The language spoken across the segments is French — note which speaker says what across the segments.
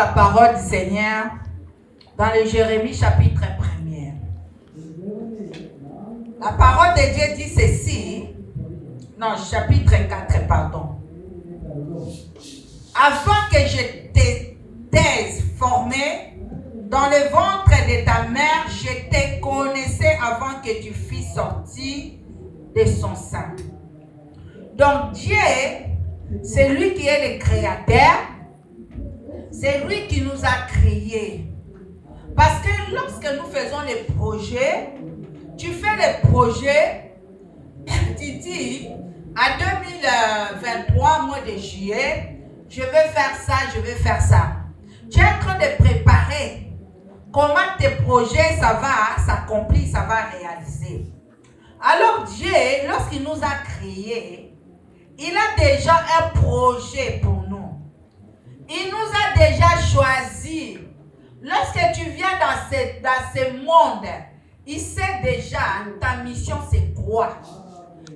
Speaker 1: la parole du Seigneur dans le Jérémie chapitre 1er. La parole de Dieu dit ceci. Non, chapitre 4, pardon. Afin que je t'ai formé dans le ventre de ta mère, je te connaissais avant que tu fusses sorti de son sein. Donc Dieu, c'est lui qui est le créateur, c'est lui qui nous a créés. Parce que lorsque nous faisons les projets, tu fais les projets, tu dis, à 2023, mois de juillet, je vais faire ça, je vais faire ça. Tu es en train de préparer comment tes projets, ça va s'accomplir, ça va réaliser. Alors Dieu, lorsqu'il nous a créés, il a déjà un projet pour nous. Il nous a déjà choisi. Lorsque tu viens dans ce monde, il sait déjà ta mission c'est quoi.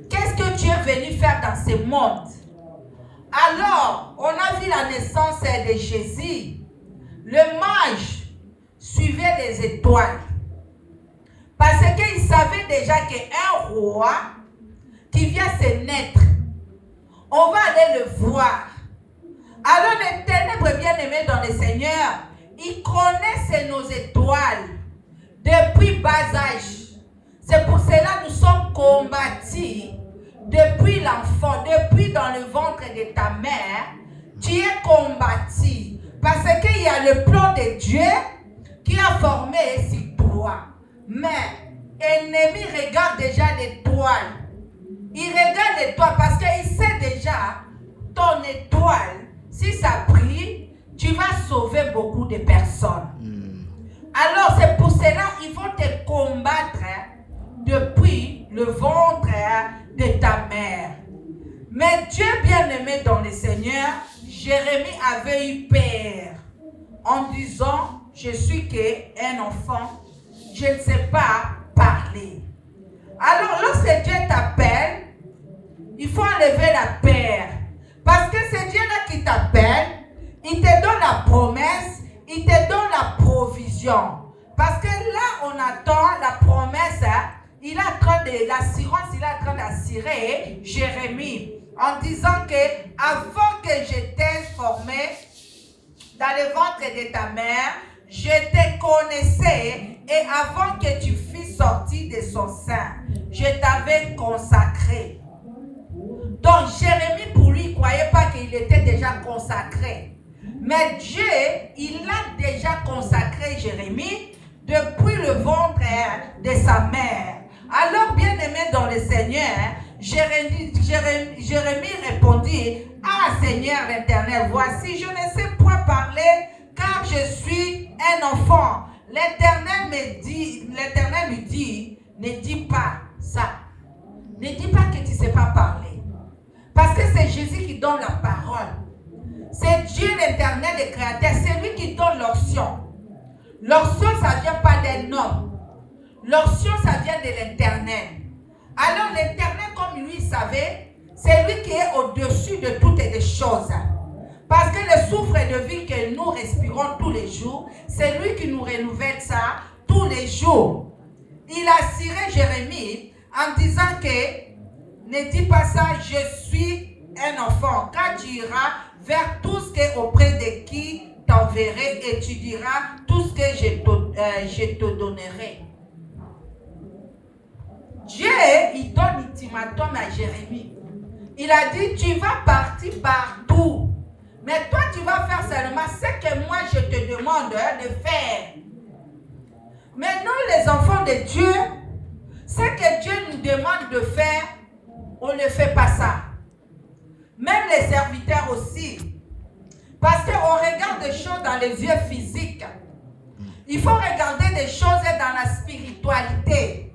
Speaker 1: Qu'est-ce que tu es venu faire dans ce monde? Alors, on a vu la naissance de Jésus. Le mage suivait les étoiles. Parce qu'il savait déjà qu'un roi qui vient se naître, on va aller le voir. Alors les ténèbres bien-aimés dans le Seigneur, ils connaissent nos étoiles depuis bas âge. C'est pour cela que nous sommes combattus depuis l'enfant, depuis dans le ventre de ta mère. Tu es combattu parce qu'il y a le plan de Dieu qui a formé sur toi. Mais l'ennemi regarde déjà l'étoile. Il regarde l'étoile parce qu'il sait déjà ton étoile. Si ça brille, tu vas sauver beaucoup de personnes. Alors c'est pour cela qu'il faut te combattre depuis le ventre de ta mère. Mais Dieu bien-aimé dans le Seigneur, Jérémie avait eu peur en disant, je suis qu'un enfant, je ne sais pas parler. Alors lorsque Dieu t'appelle, il faut enlever la peur. Parce que c'est Dieu-là qui t'appelle, il te donne la promesse, il te donne la provision. Parce que là, on attend la promesse, il est en train de l'assurance, il est en train d'assurer Jérémie en disant que avant que je t'ai formé dans le ventre de ta mère, je te connaissais et avant que tu fusses sorti de son sein, je t'avais consacré. Donc Jérémie pour lui, il ne croyait pas qu'il était déjà consacré. Mais Dieu, il a déjà consacré Jérémie depuis le ventre de sa mère. Alors, bien-aimé dans le Seigneur, Jérémie répondit, « Ah, Seigneur l'Éternel, voici, je ne sais point parler, car je suis un enfant. » L'Éternel lui dit, « Ne dis pas ça. Ne dis pas que tu ne sais pas parler. » Parce que c'est Jésus qui donne la parole. C'est Dieu l'Éternel, le Créateur, c'est lui qui donne l'onction. L'onction, ça ne vient pas d'un homme. L'onction, ça vient de l'Éternel. Alors l'Éternel, comme lui savait, c'est lui qui est au-dessus de toutes les choses. Parce que le souffle de vie que nous respirons tous les jours, c'est lui qui nous renouvelle ça tous les jours. Il a assuré Jérémie en disant que ne dis pas ça, je suis un enfant. Quand tu iras vers tout ce qui est auprès de qui t'enverrai et tu diras tout ce que je te donnerai. Dieu, il donne ultimatum à Jérémie. Il a dit, tu vas partir partout. Mais toi, tu vas faire seulement ce que moi, je te demande de faire. Mais nous, les enfants de Dieu, ce que Dieu nous demande de faire, on ne fait pas ça. Même les serviteurs aussi. Parce qu'on regarde des choses dans les yeux physiques. Il faut regarder des choses dans la spiritualité.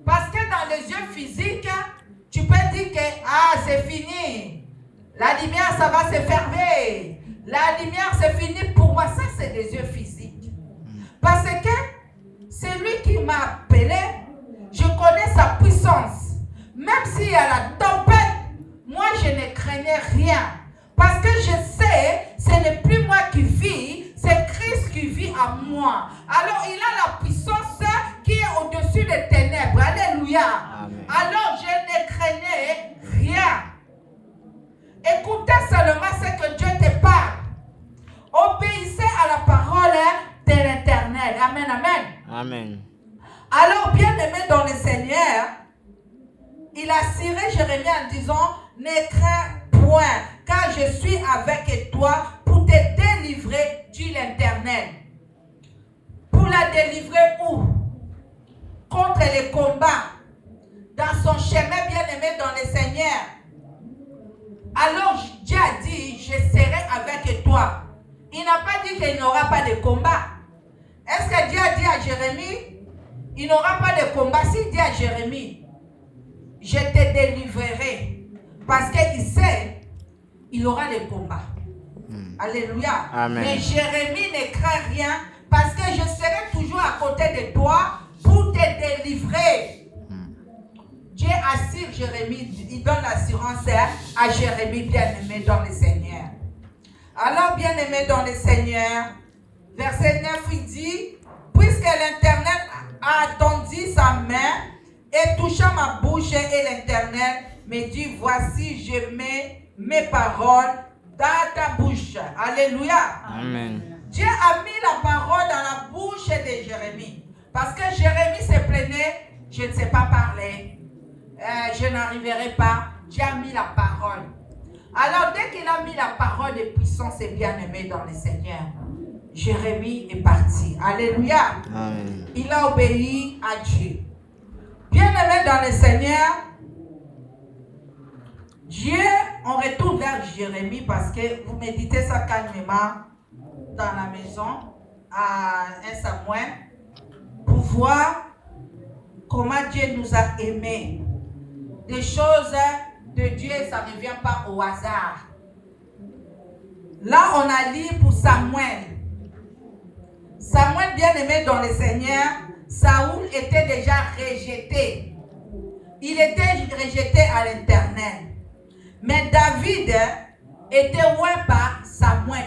Speaker 1: Parce que dans les yeux physiques, tu peux dire que ah, c'est fini. La lumière, ça va se fermer. La lumière, c'est fini pour moi. Ça, c'est des yeux physiques. Parce que c'est lui qui m'a appelé. Je connais sa puissance. Même s'il y a la tempête, moi, je ne craignais rien. Parce que je sais, ce n'est plus moi qui vis, Alléluia.
Speaker 2: Amen.
Speaker 1: Alors je ne craignais rien. Écoutez seulement ce que Dieu te parle. Obéissez à la parole de l'Éternel. Amen, amen.
Speaker 2: Amen.
Speaker 1: Alors, bien-aimé dans le Seigneur, il a assuré Jérémie en disant, ne crains point, car je suis avec toi pour te délivrer, dit l'Éternel. Pour la délivrer où? Contre les combats. Dans son chemin, bien-aimé dans le Seigneur. Alors, Dieu a dit, je serai avec toi. Il n'a pas dit qu'il n'y aura pas de combat. Est-ce que Dieu a dit à Jérémie, il n'y aura pas de combat? S'il dit à Jérémie, je te délivrerai. Parce qu'il sait, il aura le combat. Alléluia.
Speaker 2: Amen.
Speaker 1: Mais Jérémie ne craint rien parce que je serai toujours à côté de toi pour te délivrer. Dieu assure Jérémie, il donne l'assurance à Jérémie, bien-aimé dans le Seigneur. Alors, bien-aimé dans le Seigneur, verset 9, il dit, puisque l'Éternel a tendu sa main et toucha ma bouche, et l'Éternel me dit, voici, je mets mes paroles dans ta bouche. Alléluia.
Speaker 2: Amen.
Speaker 1: Dieu a mis la parole dans la bouche de Jérémie. Parce que Jérémie se plaignait, je ne sais pas parler, je n'arriverai pas. Dieu a mis la parole. Alors, dès qu'il a mis la parole de puissance et bien-aimé dans le Seigneur, Jérémie est parti. Alléluia.
Speaker 2: Amen.
Speaker 1: Il a obéi à Dieu. Bien-aimé dans le Seigneur, Dieu, on retourne vers Jérémie parce que vous méditez ça calmement dans la maison à 1 Samuel pour voir comment Dieu nous a aimés. Des choses de Dieu, ça ne vient pas au hasard. Là, on a lu pour Samuel. Samuel, bien-aimé dans le Seigneur, Saoul était déjà rejeté. Il était rejeté à l'Éternel. Mais David était loin par Samuel.